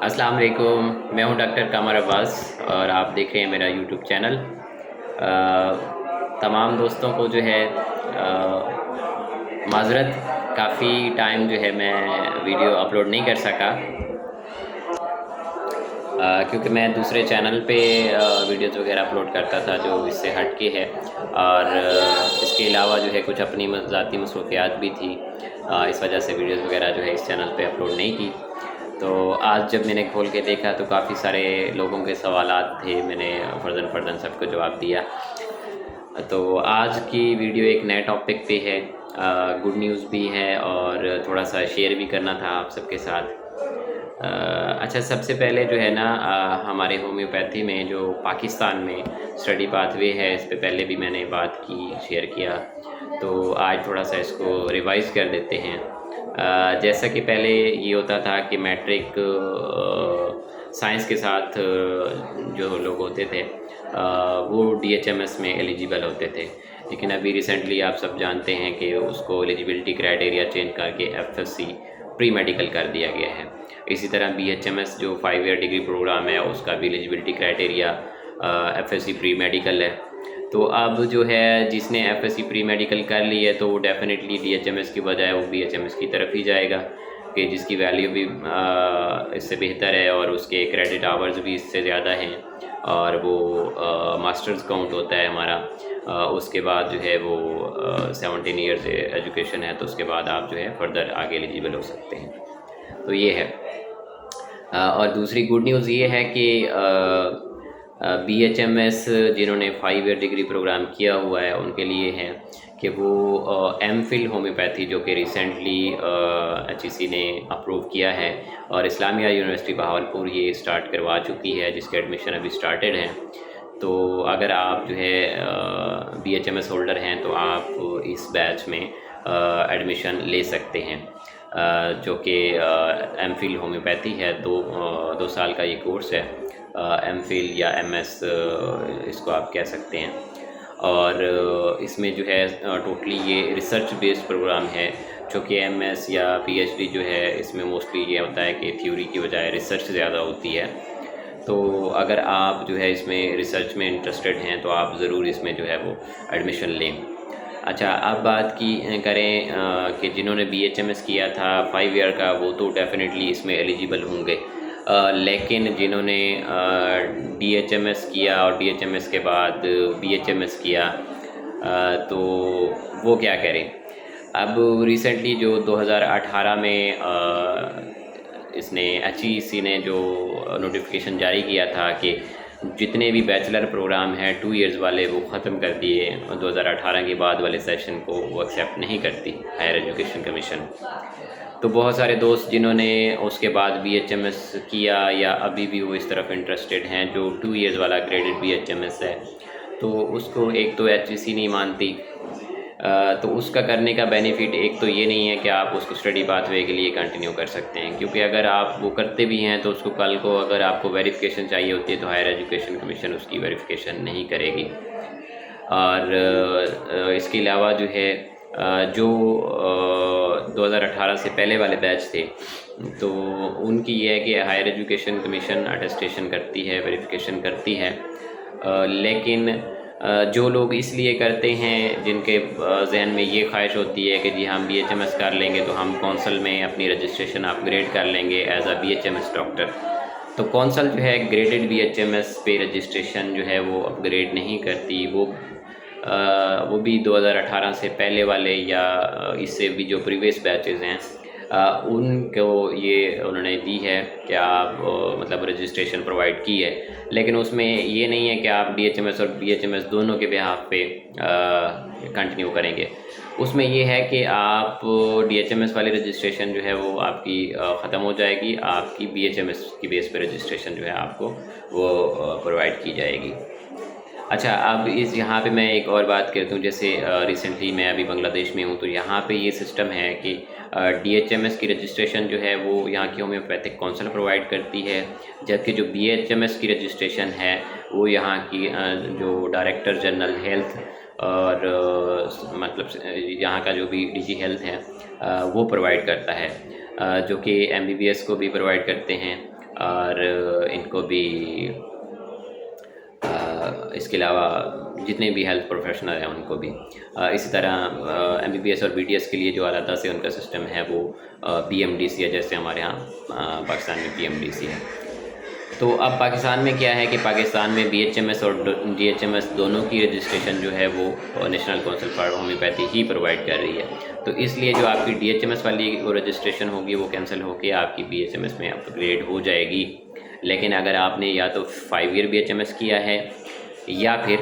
अस्सलाम वालेकुम। मैं हूं डॉक्टर कमर अब्बास और आप देख रहे हैं मेरा यूट्यूब चैनल। तमाम दोस्तों को जो है माज़रत, काफ़ी टाइम जो है मैं वीडियो अपलोड नहीं कर सका क्योंकि मैं दूसरे चैनल पे वीडियोज़ वगैरह अपलोड करता था जो इससे हट के है, और इसके अलावा जो है कुछ अपनी ज़ाती मसरूफ़ियात भी थी। इस वजह से वीडियोज़ वगैरह जो है इस चैनल पे अपलोड नहीं की। तो आज जब मैंने खोल के देखा तो काफ़ी सारे लोगों के सवालात थे, मैंने फ़र्दन सबको जवाब दिया। तो आज की वीडियो एक नए टॉपिक पे है, गुड न्यूज़ भी है और थोड़ा सा शेयर भी करना था आप सबके साथ। अच्छा, सबसे पहले जो है ना, हमारे होम्योपैथी में जो पाकिस्तान में स्टडी पाथवे है, इस पे पहले भी मैंने बात की, शेयर किया, तो आज थोड़ा सा इसको रिवाइज़ कर देते हैं। जैसा कि पहले ये होता था कि मैट्रिक साइंस के साथ जो लोग होते थे वो डीएचएमएस में एलिजिबल होते थे, लेकिन अभी रिसेंटली आप सब जानते हैं कि उसको एलिजिबिलिटी क्राइटेरिया चेंज करके एफएससी प्री मेडिकल कर दिया गया है। इसी तरह बीएचएमएस जो 5 ईयर डिग्री प्रोग्राम है उसका भी eligibility criteria FSc pre medical है। तो अब जो है जिसने एफएससी प्री मेडिकल कर ली है तो वो डेफिनेटली डीएचएमएस की बजाय वो बीएचएमएस की तरफ ही जाएगा, कि जिसकी वैल्यू भी इससे बेहतर है और उसके क्रेडिट आवर्स भी इससे ज़्यादा हैं, और वो मास्टर्स काउंट होता है हमारा। उसके बाद जो है वो 17 ईयर्स एजुकेशन है, तो उसके बाद आप जो है फर्दर आगे एलिजिबल हो सकते हैं। तो ये है। और दूसरी गुड न्यूज़ ये है कि बीएचएमएस जिन्होंने 5 ईयर डिग्री प्रोग्राम किया हुआ है उनके लिए है कि वो एमफिल होम्योपैथी जो कि रिसेंटली एचईसी ने अप्रूव किया है और इस्लामिया यूनिवर्सिटी बहावलपुर ये स्टार्ट करवा चुकी है, जिसके एडमिशन अभी स्टार्टेड हैं। तो अगर आप जो है बीएचएमएस होल्डर हैं तो आप इस बैच में एडमिशन ले सकते हैं, जो कि एमफिल होम्योपैथी है। 2 साल का ये कोर्स है, एमफिल या एमएस इसको आप कह सकते हैं। और इसमें जो है टोटली ये रिसर्च बेस्ड प्रोग्राम है, जो कि एमएस या पीएचडी जो है इसमें मोस्टली ये होता है कि थ्योरी की बजाय रिसर्च ज़्यादा होती है। तो अगर आप जो है इसमें रिसर्च में इंटरेस्टेड हैं तो आप ज़रूर इसमें जो है वो एडमिशन लें। अच्छा, अब बात की करें कि जिन्होंने बीएचएमएस किया था 5 ईयर का वो तो डेफिनेटली इसमें एलिजिबल होंगे, लेकिन जिन्होंने डीएचएमएस किया और डीएचएमएस के बाद बीएचएमएस किया तो वो क्या करें। अब रिसेंटली जो 2018 में इसने एचईसी ने जो नोटिफिकेशन जारी किया था कि जितने भी बैचलर प्रोग्राम हैं 2 इयर्स वाले वो ख़त्म कर दिए, 2018 के बाद वाले सेशन को वो एक्सेप्ट नहीं करती हायर एजुकेशन कमीशन। तो बहुत सारे दोस्त जिन्होंने उसके बाद बीएचएमएस किया या अभी भी वो इस तरफ इंटरेस्टेड हैं जो 2 इयर्स वाला ग्रेडेड बीएचएमएस है, तो उसको एक तो एचईसी नहीं मानती, तो उसका करने का बेनिफिट एक तो ये नहीं है कि आप उसको स्टडी पाथवे के लिए कंटिन्यू कर सकते हैं, क्योंकि अगर आप वो करते भी हैं तो उसको कल को अगर आपको वेरिफिकेशन चाहिए होती है तो हायर एजुकेशन कमीशन उसकी वेरिफिकेशन नहीं करेगी। और इसके अलावा जो है जो 2018 से पहले वाले बैच थे तो उनकी ये है कि हायर एजुकेशन कमीशन अटेस्टेशन करती है, वेरिफिकेशन करती है, लेकिन जो लोग इसलिए करते हैं जिनके जहन में ये ख्वाहिश होती है कि जी हम बीएचएमएस कर लेंगे तो हम कौंसल में अपनी रजिस्ट्रेशन अपग्रेड कर लेंगे एज अ बीएचएमएस डॉक्टर, तो कौंसल जो है ग्रेडेड बीएचएमएस पे रजिस्ट्रेशन जो है वो अपग्रेड नहीं करती। वो भी 2018 से पहले वाले या इससे भी जो प्रीवियस बैचेज़ हैं उनको ये उन्होंने दी है कि आप मतलब रजिस्ट्रेशन प्रोवाइड की है, लेकिन उसमें ये नहीं है कि आप डीएचएमएस और बीएचएमएस दोनों के बिहाफ पे कंटिन्यू करेंगे। उसमें ये है कि आप डीएचएमएस वाली रजिस्ट्रेशन जो है वो आपकी ख़त्म हो जाएगी, आपकी बीएचएमएस की बेस पे रजिस्ट्रेशन जो है आपको वो प्रोवाइड की जाएगी। अच्छा, अब इस यहाँ पे मैं एक और बात करता हूँ, जैसे रिसेंटली मैं अभी बांग्लादेश में हूँ तो यहाँ पे ये सिस्टम है कि डीएचएमएस की रजिस्ट्रेशन जो है वो यहाँ की होम्योपैथिक काउंसिल प्रोवाइड करती है, जबकि जो बीएचएमएस की रजिस्ट्रेशन है वो यहाँ की जो डायरेक्टर जनरल हेल्थ और मतलब यहाँ का जो भी डीजी हेल्थ है वो प्रोवाइड करता है, जो कि एमबीबीएस को भी प्रोवाइड करते हैं और इनको भी इसके अलावा जितने भी हेल्थ प्रोफेशनल हैं उनको भी इसी तरह MBBS और BDS के लिए जो आलादा से उनका सिस्टम है वो PMDC है, जैसे हमारे यहाँ पाकिस्तान में PMDC है। तो अब पाकिस्तान में क्या है कि पाकिस्तान में BHMS और DHMS दोनों की रजिस्ट्रेशन जो है वो national council for homeopathy he provide कर रही है। तो इसलिए जो आपकी DHMS वाली वो रजिस्ट्रेशन होगी वो कैंसिल होकर आपकी BHMS में अपग्रेड हो जाएगी। लेकिन अगर आपने या तो 5 ईयर BHMS किया है या फिर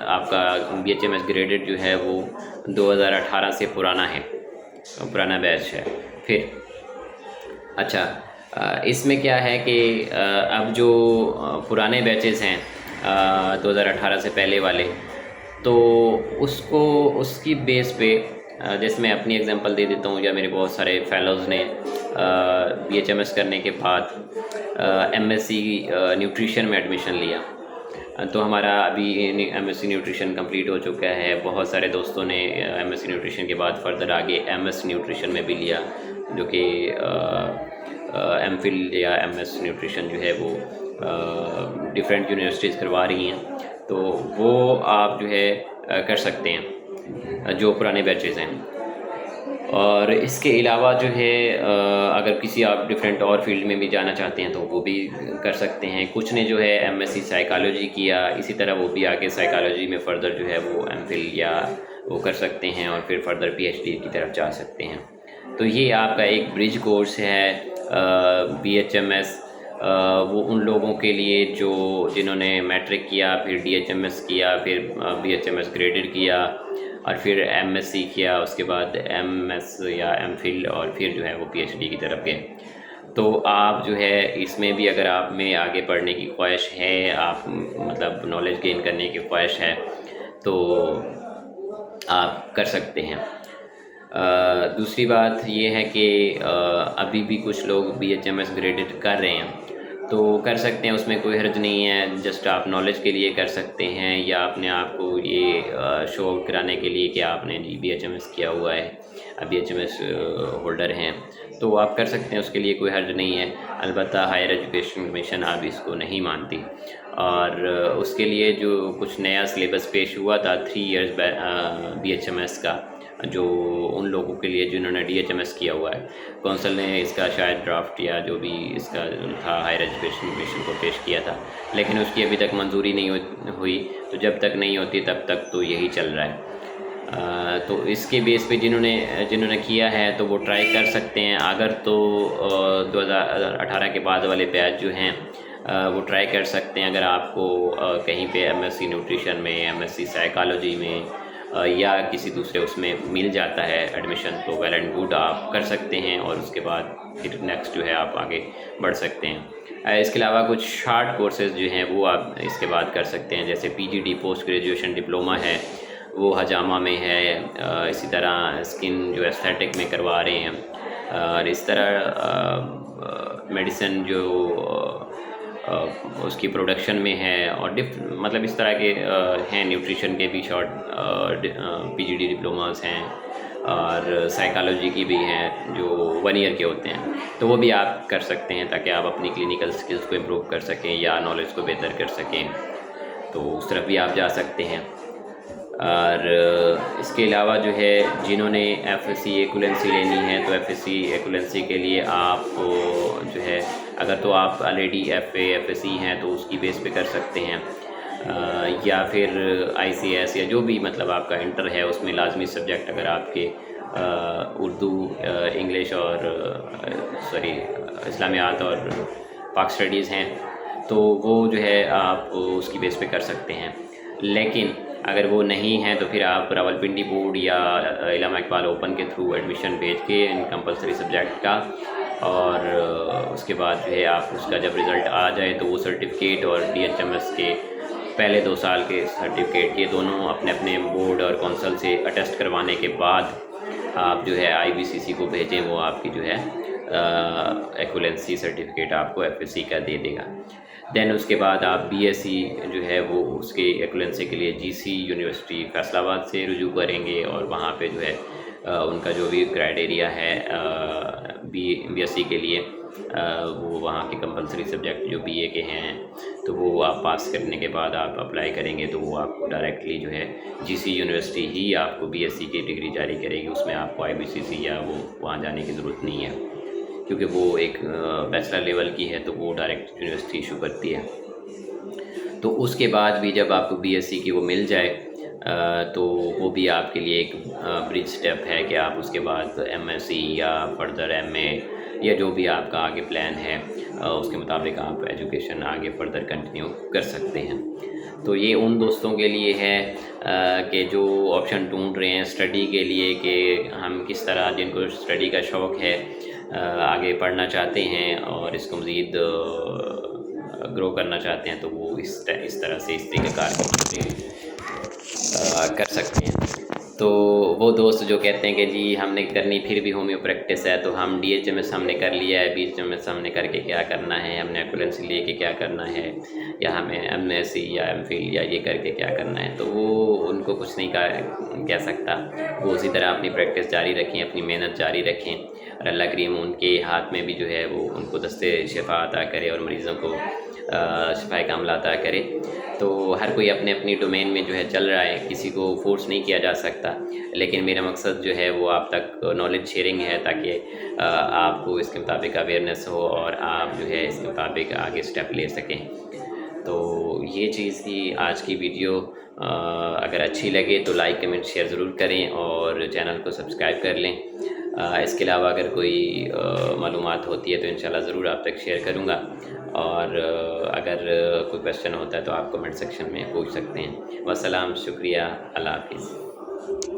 आपका BHMS ग्रेडेड जो है वो 2018 से पुराना है, पुराना बैच है। फिर अच्छा, इसमें क्या है कि अब जो पुराने बैचेस हैं 2018 से पहले वाले, तो उसकी बेस पे जैसे मैं अपनी एग्जांपल दे देता हूँ, या मेरे बहुत सारे फेलोज़ ने BHMS करने के बाद MSc न्यूट्रिशन में एडमिशन लिया। तो हमारा अभी MSc न्यूट्रिशन कंप्लीट हो चुका है। बहुत सारे दोस्तों ने MSc न्यूट्रिशन के बाद फर्दर आगे MS न्यूट्रिशन में भी लिया, जो कि MPhil या MS न्यूट्रिशन जो है वो डिफरेंट यूनिवर्सिटीज़ करवा रही हैं। तो वो आप जो है कर सकते हैं जो पुराने बैचेज़ हैं। और इसके अलावा जो है अगर किसी आप डिफरेंट और फील्ड में भी जाना चाहते हैं तो वो भी कर सकते हैं। कुछ ने जो है MSc साइकोलॉजी किया, इसी तरह वो भी आगे साइकोलॉजी में फ़र्दर जो है वो MPhil या वो कर सकते हैं और फिर फर्दर PhD की तरफ जा सकते हैं। तो ये आपका एक ब्रिज कोर्स है BHMS, वो उन लोगों के लिए जिन्होंने मैट्रिक किया, फिर DHMS किया, फिर BHMS ग्रेडेड किया और फिर MSc किया, उसके बाद MS या MPhil और फिर जो है वो PhD की तरफ गए। तो आप जो है इसमें भी अगर आप में आगे पढ़ने की ख्वाहिश है, आप मतलब नॉलेज गेन करने की ख्वाहिश है, तो आप कर सकते हैं। दूसरी बात ये है कि अभी भी कुछ लोग BHMS ग्रेडेड कर रहे हैं, तो कर सकते हैं, उसमें कोई हर्ज नहीं है। जस्ट आप नॉलेज के लिए कर सकते हैं या अपने आप को ये शो आउट कराने के लिए कि आपने BHMS किया हुआ है, BHMS होल्डर हैं, तो आप कर सकते हैं, उसके लिए कोई हर्ज नहीं है। अलबत्ता हायर एजुकेशन कमीशन अब इसको नहीं मानती, और उसके लिए जो कुछ नया सिलेबस पेश हुआ था 3 इयर्स BHMS का, जो उन लोगों के लिए जिन्होंने DHMS किया हुआ है, कौंसिल ने इसका शायद ड्राफ्ट या जो भी इसका था हायर एजुकेशन कमीशन को पेश किया था, लेकिन उसकी अभी तक मंजूरी नहीं हुई। तो जब तक नहीं होती तब तक तो यही चल रहा है। तो इसके बेस पे जिन्होंने किया है तो वो ट्राई कर सकते हैं। अगर तो 2018 के बाद वाले बैच जो हैं वो ट्राई कर सकते हैं। अगर आपको कहीं पे MSc न्यूट्रिशन में, MSc साइकोलॉजी में या किसी दूसरे उसमें मिल जाता है एडमिशन, तो वेल एंड गुड, आप कर सकते हैं और उसके बाद फिर नेक्स्ट जो है आप आगे बढ़ सकते हैं। इसके अलावा कुछ शार्ट कोर्सेज जो हैं वो आप इसके बाद कर सकते हैं, जैसे PGD पोस्ट ग्रेजुएशन डिप्लोमा है, वो हजामा में है। इसी तरह स्किन जो एस्थेटिक में करवा रहे हैं, और इस तरह मेडिसिन जो उसकी प्रोडक्शन में है, और मतलब इस तरह के हैं। न्यूट्रिशन के भी शॉर्ट PGD डिप्लोमास हैं, और साइकोलॉजी की भी हैं जो 1 ईयर के होते हैं, तो वो भी आप कर सकते हैं ताकि आप अपनी क्लिनिकल स्किल्स को इम्प्रूव कर सकें या नॉलेज को बेहतर कर सकें। तो उस तरफ भी आप जा सकते हैं। और इसके अलावा जो है जिन्होंने FSc एक्विवेलेंसी लेनी है, तो FSc एक्विवेलेंसी के लिए आप जो है अगर तो आप ऑलरेडी FA FSc हैं तो उसकी बेस पे कर सकते हैं, या फिर ICS या जो भी मतलब आपका इंटर है उसमें लाजमी सब्जेक्ट अगर आपके उर्दू, इंग्लिश और इस्लामियात और पाक स्टडीज़ हैं, तो वो जो है आप उसकी बेस पे कर सकते हैं। लेकिन अगर वो नहीं है तो फिर आप रावलपिंडी बोर्ड या इलामा इकबाल ओपन के थ्रू एडमिशन भेज के इन कंपलसरी सब्जेक्ट का, और उसके बाद जो है आप उसका जब रिज़ल्ट आ जाए तो वो सर्टिफिकेट और DHMS के पहले 2 साल के सर्टिफिकेट, ये दोनों अपने अपने बोर्ड और कौंसिल से अटेस्ट करवाने के बाद आप जो है IBCC को भेजें, वो आपकी जो है एक्विवेलेंसी सर्टिफिकेट आपको FSc का दे देगा। दैन उसके बाद आप BSc जो है वो उसके एक्विवेलेंसी के लिए GC यूनिवर्सिटी फैसलाबाद से रुजू करेंगे, और वहाँ पे जो है उनका जो भी क्राइटेरिया है BSc के लिए वो वहाँ के कंपलसरी सब्जेक्ट जो बीए के हैं, तो वो आप पास करने के बाद आप अप्लाई करेंगे तो वो आपको डायरेक्टली जो है जीसी यूनिवर्सिटी ही आपको बीएससी की डिग्री जारी करेगी। उसमें आपको आईबीसीसी या वो वहाँ जाने की ज़रूरत नहीं है, क्योंकि वो एक बैचलर लेवल की है, तो वो डायरेक्ट यूनिवर्सिटी इशू करती है। तो उसके बाद भी जब आपको बीएससी की वो मिल जाए तो वो भी आपके लिए एक ब्रिज स्टेप है कि आप उसके बाद एमएससी या फर्दर एमए या जो भी आपका आगे प्लान है उसके मुताबिक आप एजुकेशन आगे फर्दर कंटिन्यू कर सकते हैं। तो ये उन दोस्तों के लिए है कि जो ऑप्शन ढूंढ रहे हैं स्टडी के लिए, कि हम किस तरह, जिनको स्टडी का शौक़ है, आगे पढ़ना चाहते हैं और इसको मज़ीद ग्रो करना चाहते हैं, तो वो इस तरह से इस तरीक़ेकार कर सकते हैं। तो वो दोस्त जो कहते हैं कि जी हमने करनी फिर भी होम्यो प्रैक्टिस है, तो हम डीएचएमएस हमने कर लिया है, बीएचएमएस हमने करके क्या करना है, हमने एक्विवेलेंसी लेके क्या करना है, या हमें एमएससी या एमफिल या ये करके क्या करना है, तो वो उनको कुछ नहीं कह सकता। वो उसी तरह अपनी प्रैक्टिस जारी रखें, अपनी मेहनत जारी रखें, और अल्लाह करीम उनके हाथ में भी जो है वो उनको दस्ते शिफा अता करे और मरीज़ों को शिफाए कामिला अता करे। तो हर कोई अपने अपनी डोमेन में जो है चल रहा है, किसी को फोर्स नहीं किया जा सकता, लेकिन मेरा मकसद जो है वो आप तक नॉलेज शेयरिंग है, ताकि आपको इसके मुताबिक अवेयरनेस हो और आप जो है इसके मुताबिक आगे स्टेप ले सकें। तो ये चीज़ थी आज की वीडियो। अगर अच्छी लगे तो लाइक कमेंट शेयर ज़रूर करें और चैनल को सब्सक्राइब कर लें। इसके अलावा अगर कोई मालूमात होती है तो इंशाल्लाह ज़रूर आप तक शेयर करूँगा, और अगर कोई क्वेश्चन होता है तो आप कमेंट सेक्शन में पूछ सकते हैं। वस्सलाम, शुक्रिया, अल्लाह हाफ़िज़।